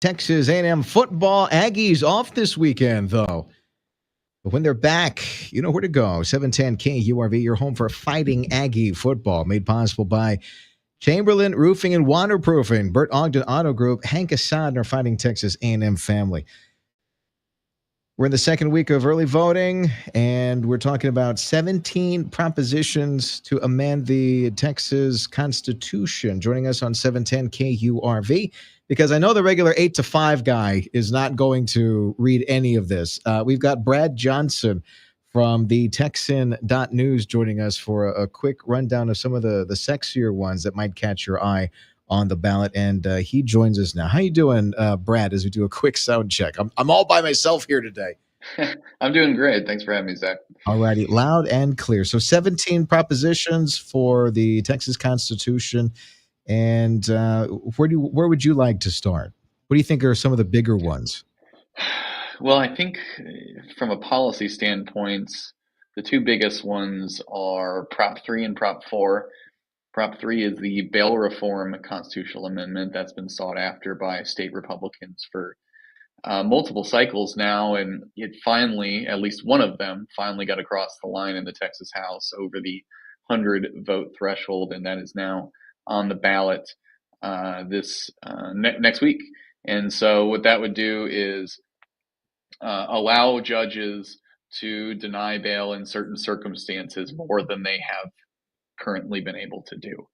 Texas A&M football. Aggies off this weekend, though. But when they're back, you know where to go. 710 KURV, your home for fighting Aggie football. Made possible by Chamberlain Roofing and Waterproofing, Burt Ogden Auto Group, Hank Assad, and our Fighting Texas A&M family. We're in the second week of early voting, and we're talking about 17 propositions to amend the Texas Constitution. Joining us on 710 KURV, because I know the regular 8 to 5 guy is not going to read any of this. We've got Brad Johnson from the Texan.news joining us for a quick rundown of some of the sexier ones that might catch your eye on the ballot, and he joins us now. How you doing, Brad, as we do a quick sound check? I'm all by myself here today. I'm doing great. Thanks for having me, Zach. All righty, loud and clear. So 17 propositions for the Texas Constitution, and where would you like to start? What do you think are some of the bigger ones? Well, I think from a policy standpoint, the two biggest ones are Prop 3 and Prop 4. Prop 3 is the bail reform constitutional amendment that's been sought after by state Republicans for multiple cycles now, and it finally, at least one of them, finally got across the line in the Texas House over the 100-vote threshold, and that is now on the ballot next week. And so what that would do is allow judges to deny bail in certain circumstances more than they have currently been able to do.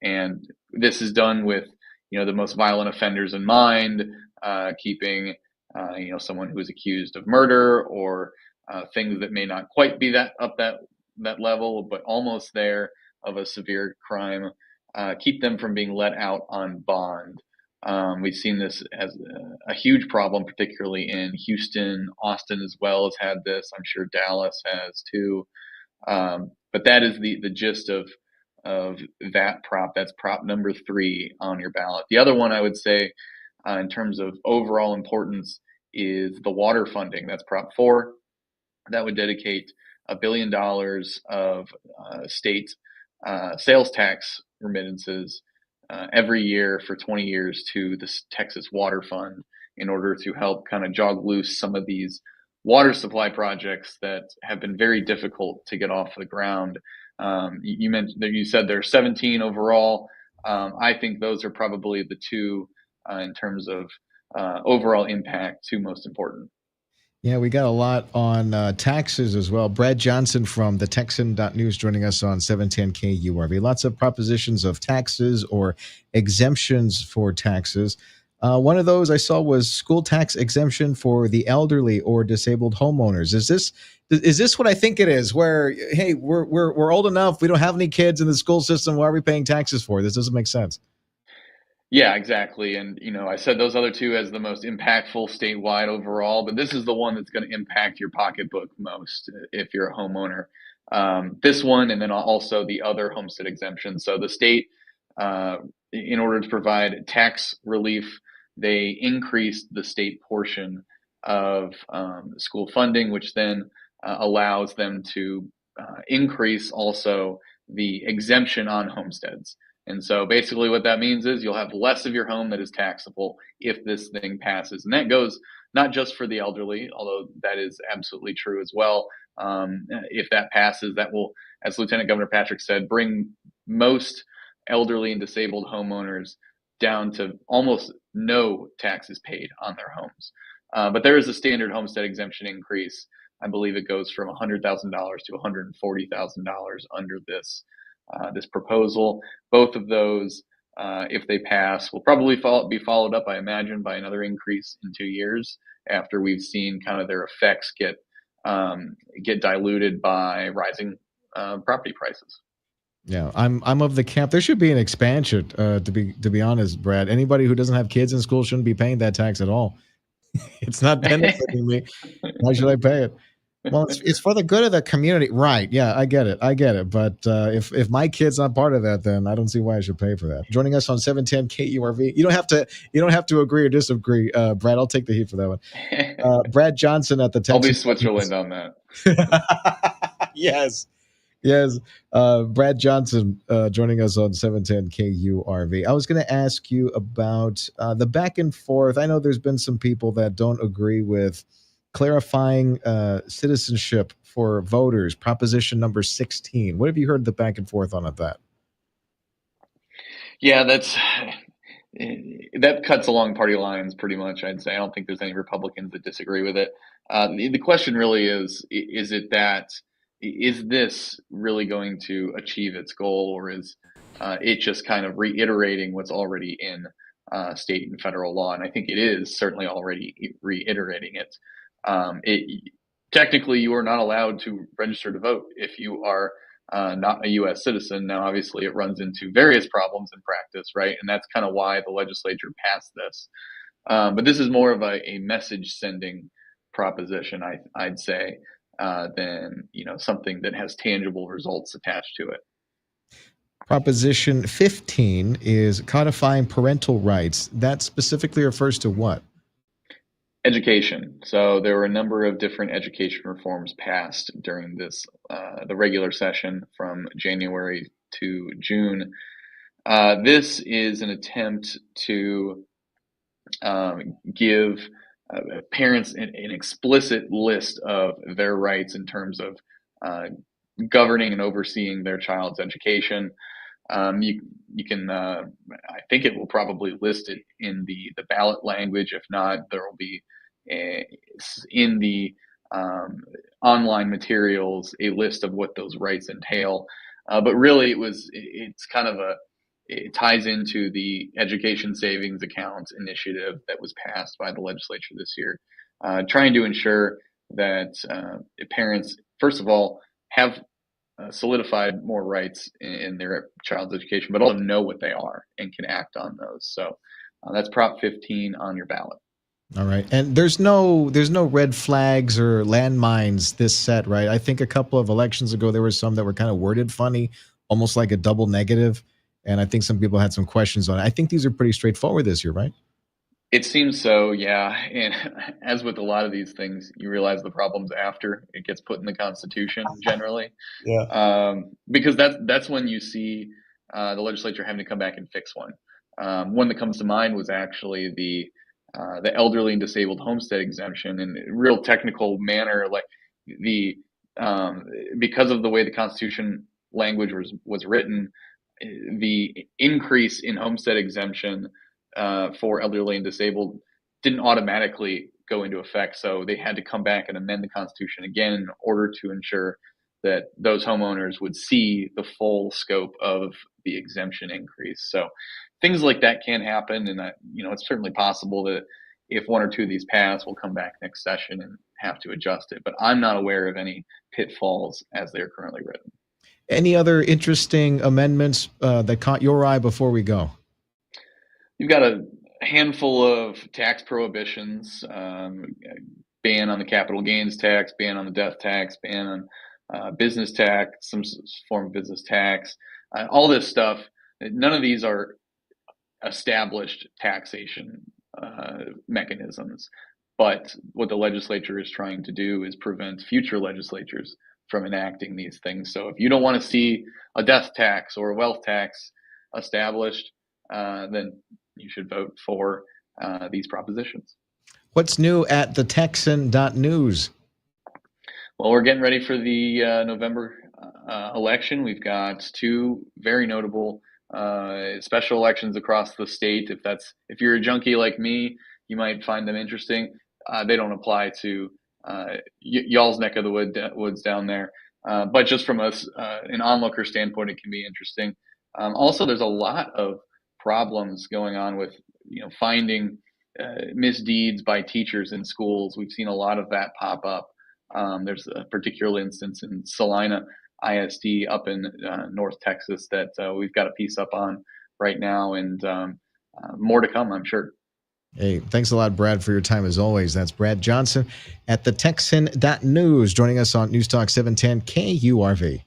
And this is done with, the most violent offenders in mind, keeping, someone who is accused of murder or things that may not quite be that level, but almost there, of a severe crime, keep them from being let out on bond. We've seen this as a huge problem, particularly in Houston. Austin as well has had this. I'm sure Dallas has too. But that is the gist of that prop. That's prop number 3 on your ballot. The other one I would say, in terms of overall importance, is the water funding. That's prop 4. That would dedicate $1 billion of state sales tax remittances every year for 20 years to the Texas Water Fund in order to help kind of jog loose some of these water supply projects that have been very difficult to get off the ground. You said there are 17 overall. I think those are probably the two in terms of overall impact, two most important. Yeah, we got a lot on taxes as well. Brad Johnson from the Texan.news joining us on 710 KURV. Lots of propositions of taxes or exemptions for taxes. One of those I saw was school tax exemption for the elderly or disabled homeowners. Is this what I think it is? Where, hey, we're old enough, we don't have any kids in the school system. Why are we paying taxes for? This doesn't make sense. Yeah, exactly. And, I said those other two as the most impactful statewide overall, but this is the one that's going to impact your pocketbook most if you're a homeowner. This one, and then also the other homestead exemption. So the state, in order to provide tax relief, they increased the state portion of school funding, which then allows them to increase also the exemption on homesteads. And so basically what that means is you'll have less of your home that is taxable if this thing passes. And that goes not just for the elderly, although that is absolutely true as well. If that passes, that will, as Lieutenant Governor Patrick said, bring most elderly and disabled homeowners down to almost no taxes paid on their homes. But there is a standard homestead exemption increase. I believe it goes from $100,000 to $140,000 under this proposal. Both of those, if they pass, will probably be followed up, I imagine, by another increase in 2 years after we've seen kind of their effects get diluted by rising property prices. Yeah, I'm of the camp. There should be an expansion. To be honest, Brad, anybody who doesn't have kids in school shouldn't be paying that tax at all. It's not benefiting me. Why should I pay it? Well, it's for the good of the community, right? Yeah, I get it. But if my kid's not part of that, then I don't see why I should pay for that. Joining us on 710 KURV, you don't have to agree or disagree, Brad. I'll take the heat for that one. Brad Johnson at the Texan. I'll be Switzerland on that. Yes. Yes, Brad Johnson joining us on 710 KURV. I was going to ask you about the back and forth. I know there's been some people that don't agree with clarifying citizenship for voters, Proposition number 16. What have you heard the back and forth on that? Yeah, that cuts along party lines pretty much, I'd say. I don't think there's any Republicans that disagree with it. The question really is this really going to achieve its goal, or is it just kind of reiterating what's already in state and federal law? And I think it is certainly already reiterating it. Technically, you are not allowed to register to vote if you are not a U.S. citizen. Now, obviously, it runs into various problems in practice, right? And that's kind of why the legislature passed this. But this is more of a message sending proposition, I'd say, than something that has tangible results attached to it. Proposition 15 is codifying parental rights. That specifically refers to what? Education. So there were a number of different education reforms passed during the regular session from January to June. This is an attempt to give parents an explicit list of their rights in terms of governing and overseeing their child's education. You can, I think it will probably list it in the ballot language. If not, there will be in the online materials a list of what those rights entail. But really, it ties into the Education Savings Account initiative that was passed by the legislature this year, trying to ensure that parents, first of all, have solidified more rights in their child's education, but also know what they are and can act on those. So that's Prop 15 on your ballot. All right. And there's no red flags or landmines this set, right? I think a couple of elections ago there were some that were kind of worded funny, almost like a double negative. And I think some people had some questions on it. I think these are pretty straightforward this year, right? It seems so, yeah. And as with a lot of these things, you realize the problems after it gets put in the Constitution generally. Yeah. Because that's when you see the legislature having to come back and fix one. One that comes to mind was actually the elderly and disabled homestead exemption in a real technical manner, like the because of the way the Constitution language was written, the increase in homestead exemption for elderly and disabled didn't automatically go into effect. So they had to come back and amend the Constitution again in order to ensure that those homeowners would see the full scope of the exemption increase. So things like that can happen, and it's certainly possible that if one or two of these pass, we'll come back next session and have to adjust it. But I'm not aware of any pitfalls as they're currently written. Any other interesting amendments that caught your eye before we go? You've got a handful of tax prohibitions, ban on the capital gains tax, ban on the death tax, ban on business tax, some form of business tax, all this stuff. None of these are established taxation mechanisms. But what the legislature is trying to do is prevent future legislatures from enacting these things. So if you don't want to see a death tax or a wealth tax established, then you should vote for these propositions. What's new at TheTexan.news? Well, we're getting ready for the November election. We've got two very notable special elections across the state. If you're a junkie like me, you might find them interesting. They don't apply to y'all's neck of the woods down there, but just from an onlooker standpoint, it can be interesting. Also, there's a lot of problems going on with finding misdeeds by teachers in schools. We've seen a lot of that pop up. There's a particular instance in Salina ISD up in North Texas that we've got a piece up on right now, and more to come, I'm sure. Hey, thanks a lot, Brad, for your time as always. That's Brad Johnson at TheTexan.news, joining us on News Talk 710 KURV.